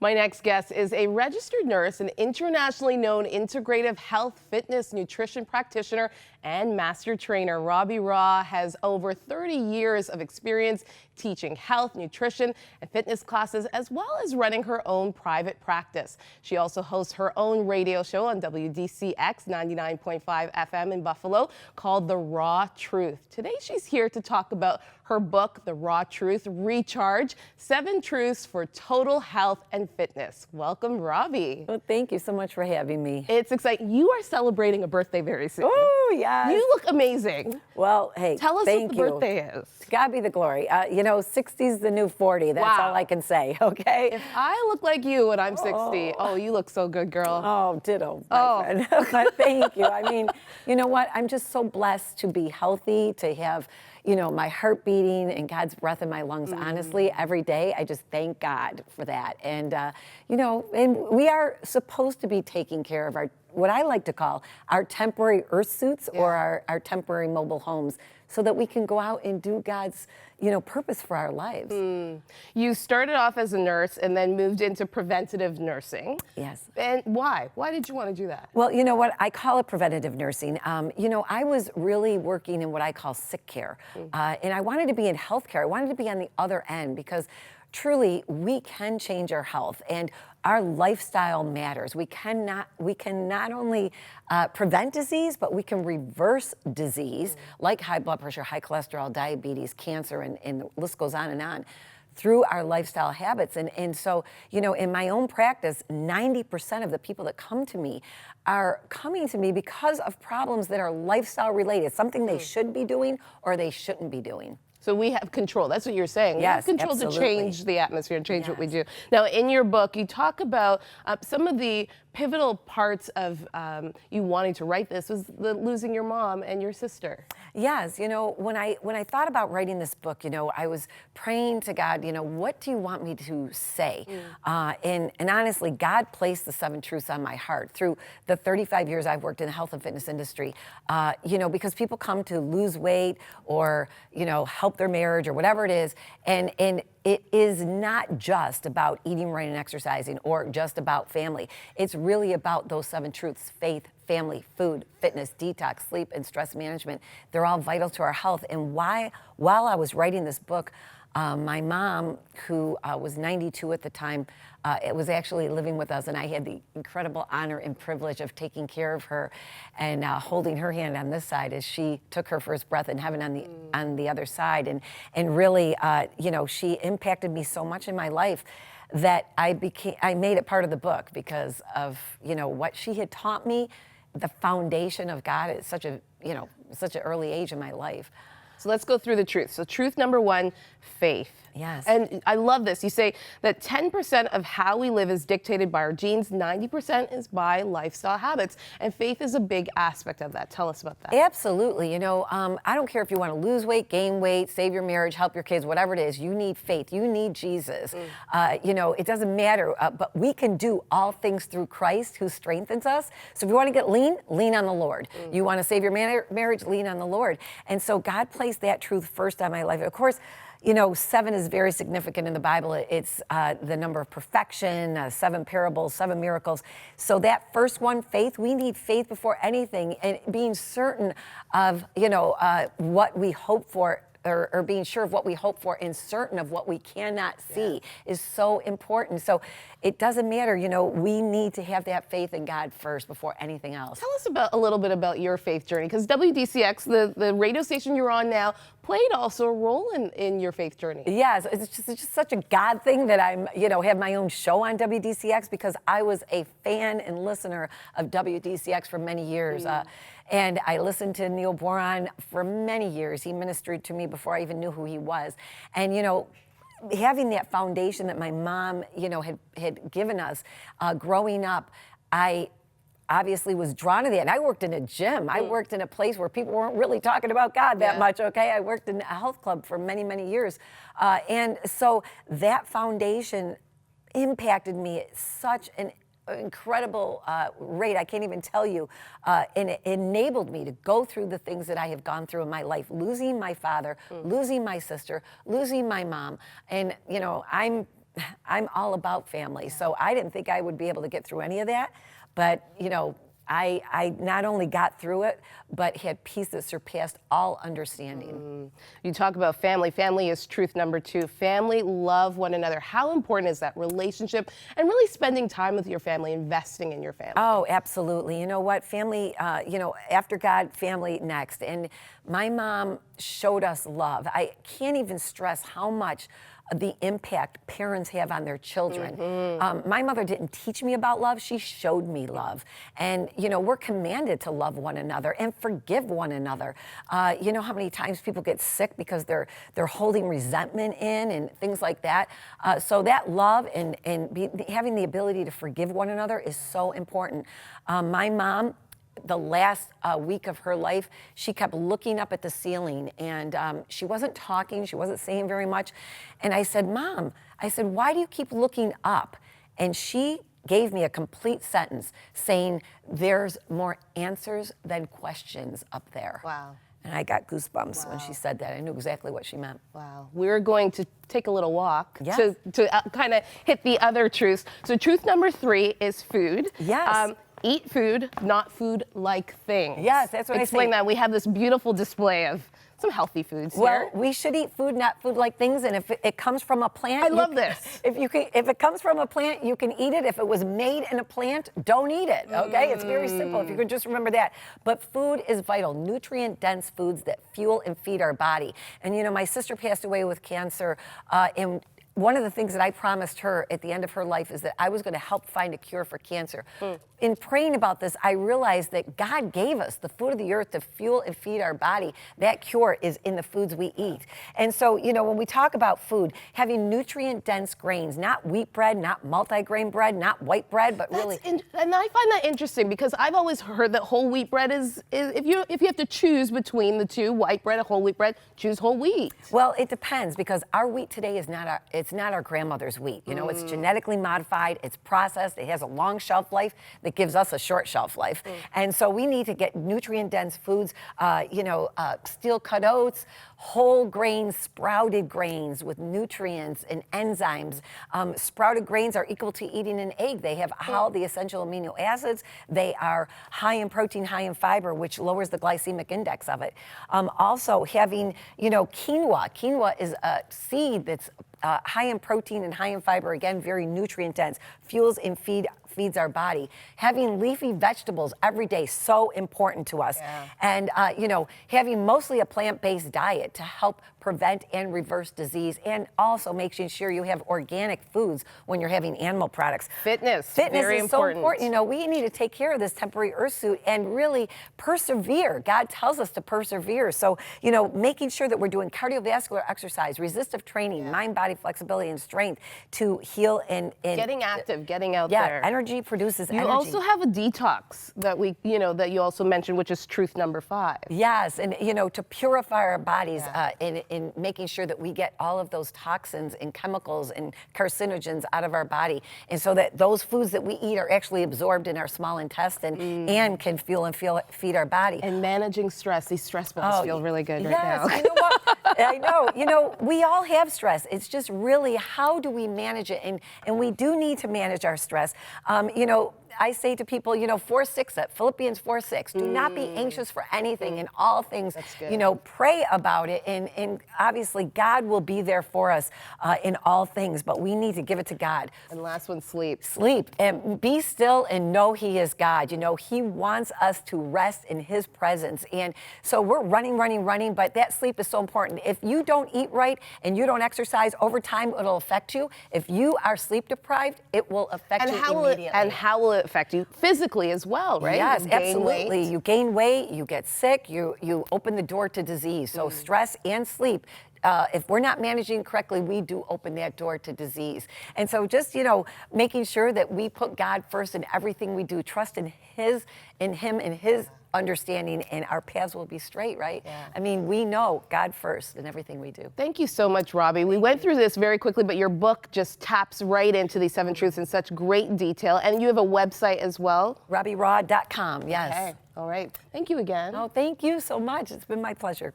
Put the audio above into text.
My next guest is a registered nurse, an internationally known integrative health, fitness, nutrition practitioner, and master trainer. Robbie Raugh has over 30 years of experience teaching health, nutrition, and fitness classes, as well as running her own private practice. She also hosts her own radio show on WDCX 99.5 FM in Buffalo called The Raw Truth. Today, she's here to talk about her book, The Raw Truth, Recharge, 7 Truths for Total Health and Fitness. Welcome, Robbie. Well, thank you so much for having me. It's exciting. You are celebrating a birthday very soon. Oh, yes. You look amazing. Well, hey, tell us thank what the you. birthday is. To God be the glory. 60's the new 40. That's all I can say, okay? If I look like you when I'm 60, you look so good, girl. Oh, ditto, my friend. But thank you. I mean, you know what? I'm just so blessed to be healthy, to have, my heart beating and God's breath in my lungs. Honestly, every day, I just thank God for that. And, and we are supposed to be taking care of what I like to call our temporary earth suits or our temporary mobile homes, so that we can go out and do God's, purpose for our lives. You started off as a nurse and then moved into preventative nursing. Yes. And why? Why did you want to do that? Well, you know what? I call it preventative nursing. I was really working in what I call sick care. And I wanted to be in healthcare. I wanted to be on the other end, because truly, we can change our health, and our lifestyle matters. We can not only prevent disease, but we can reverse disease, like high blood pressure, high cholesterol, diabetes, cancer, and the list goes on, through our lifestyle habits. And so, in my own practice, 90% of the people that come to me are coming to me because of problems that are lifestyle related, something they should be doing or they shouldn't be doing. So we have control. That's what you're saying. Yes, we have control absolutely. to change the atmosphere and change what we do. Now, in your book, you talk about some of the pivotal parts of you wanting to write this was losing your mom and your sister. Yes, when I thought about writing this book, I was praying to God, what do you want me to say? And honestly, God placed the 7 truths on my heart through the 35 years I've worked in the health and fitness industry. Because people come to lose weight or, help their marriage or whatever it is, and it is not just about eating right and exercising or just about family. It's really about those 7 truths: faith, family, food, fitness, detox, sleep, and stress management. They're all vital to our health. And while I was writing this book, my mom, who was 92 at the time, was actually living with us, and I had the incredible honor and privilege of taking care of her and holding her hand on this side as she took her first breath in heaven on the other side. And really, she impacted me so much in my life that I made it part of the book because of, what she had taught me, the foundation of God at such an early age in my life. So let's go through the truths. So truth number 1, faith. Yes. And I love this. You say that 10% of how we live is dictated by our genes, 90% is by lifestyle habits, and faith is a big aspect of that. Tell us about that. Absolutely. I don't care if you want to lose weight, gain weight, save your marriage, help your kids, whatever it is, you need faith. You need Jesus. It doesn't matter, but we can do all things through Christ who strengthens us. So if you want to get lean on the Lord. You want to save your marriage, lean on the Lord. And so God placed that truth first on my life. Of course, 7 is very significant in the Bible. It's the number of perfection, 7 parables, 7 miracles. So that first one, faith, we need faith before anything, and being certain of, what we hope for, or being sure of what we hope for and certain of what we cannot see is so important. So it doesn't matter, we need to have that faith in God first before anything else. Tell us a little bit about your faith journey, because WDCX, the radio station you're on now, played also a role in your faith journey. Yes, it's just such a God thing that I'm, have my own show on WDCX, because I was a fan and listener of WDCX for many years. And I listened to Neil Boron for many years. He ministered to me before I even knew who he was. And, having that foundation that my mom, had given us growing up, I obviously was drawn to that. And I worked in a gym. I worked in a place where people weren't really talking about God that much, okay? I worked in a health club for many, many years. And so that foundation impacted me at such an incredible rate. I can't even tell you. And it enabled me to go through the things that I have gone through in my life, losing my father, losing my sister, losing my mom. And, I'm I'm all about family. So I didn't think I would be able to get through any of that. But, I not only got through it, but had peace that surpassed all understanding. You talk about family. Family is truth number 2. Family, love one another. How important is that relationship and really spending time with your family, investing in your family? Oh, absolutely. You know what? Family, after God, family next. And my mom showed us love. I can't even stress how much the impact parents have on their children. My mother didn't teach me about love, she showed me love. And we're commanded to love one another and forgive one another. You know how many times people get sick because they're holding resentment in and things like that. So that love and having the ability to forgive one another is so important. My mom, the last week of her life, she kept looking up at the ceiling, and she wasn't talking, she wasn't saying very much. And I said, Mom, why do you keep looking up? And she gave me a complete sentence saying, there's more answers than questions up there. Wow. And I got goosebumps when she said that. I knew exactly what she meant. Wow. We're going to take a little walk Yes. to kind of hit the other truths. So truth number 3 is food. Yes. Eat food, not food-like things. Yes, that's what I say. Explain that. We have this beautiful display of some healthy foods Well, here. we should eat food, not food-like things. And if it comes from a plant, I love this. If it comes from a plant, you can eat it. If it was made in a plant, don't eat it. Okay, it's very simple. If you could just remember that. But food is vital. Nutrient-dense foods that fuel and feed our body. And my sister passed away with cancer, and one of the things that I promised her at the end of her life is that I was going to help find a cure for cancer. In praying about this, I realized that God gave us the food of the earth to fuel and feed our body. That cure is in the foods we eat. And so, when we talk about food, having nutrient-dense grains, not wheat bread, not multi-grain bread, not white bread, but really. And I find that interesting because I've always heard that whole wheat bread is if you have to choose between the two, white bread and whole wheat bread, choose whole wheat. Well, it depends because our wheat today is not our grandmother's wheat. It's genetically modified, it's processed, it has a long shelf life that gives us a short shelf life. And so we need to get nutrient-dense foods, steel-cut oats, whole grains, sprouted grains with nutrients and enzymes. Sprouted grains are equal to eating an egg. They have all the essential amino acids. They are high in protein, high in fiber, which lowers the glycemic index of it. Also having, quinoa. Quinoa is a seed that's high in protein and high in fiber, again, very nutrient dense, fuels and feeds our body. Having leafy vegetables every day, so important to us. Yeah. And, having mostly a plant-based diet to help prevent and reverse disease, and also making sure you have organic foods when you're having animal products. Fitness very is important. so important. We need to take care of this temporary earth suit and really persevere. God tells us to persevere. So, making sure that we're doing cardiovascular exercise, resistive training, mind-body flexibility and strength to heal and getting active, getting out there. Yeah, energy produces You energy. also have a detox that that you also mentioned, which is truth number 5. Yes, and to purify our bodies in making sure that we get all of those toxins and chemicals and carcinogens out of our body, and so that those foods that we eat are actually absorbed in our small intestine and can fuel and feed our body. And managing stress. These stress balls feel really good right now. Yes, you know what? I know. We all have stress. It's just really how do we manage it? And we do need to manage our stress. I say to people, 4:6 it, Philippians 4:6. Do not be anxious for anything. In all things, That's good. Pray about it. And obviously, God will be there for us in all things. But we need to give it to God. And last one, sleep. Sleep and be still and know He is God. He wants us to rest in His presence. And so we're running, but that sleep is so important. If you don't eat right and you don't exercise over time, it'll affect you. If you are sleep deprived, it will affect you immediately. How will it affect you physically as well, right? Yes, You gain absolutely. weight. You gain weight, you get sick, you open the door to disease. So stress and sleep. If we're not managing correctly, we do open that door to disease. And so just, making sure that we put God first in everything we do, trust in Him and His understanding, and our paths will be straight, right? Yeah. I mean, we know God first in everything we do. Thank you so much, Robbie. We went through this very quickly, but your book just taps right into these 7 truths in such great detail. And you have a website as well? RobbieRaugh.com, yes. Okay. All right. Thank you again. Oh, thank you so much. It's been my pleasure.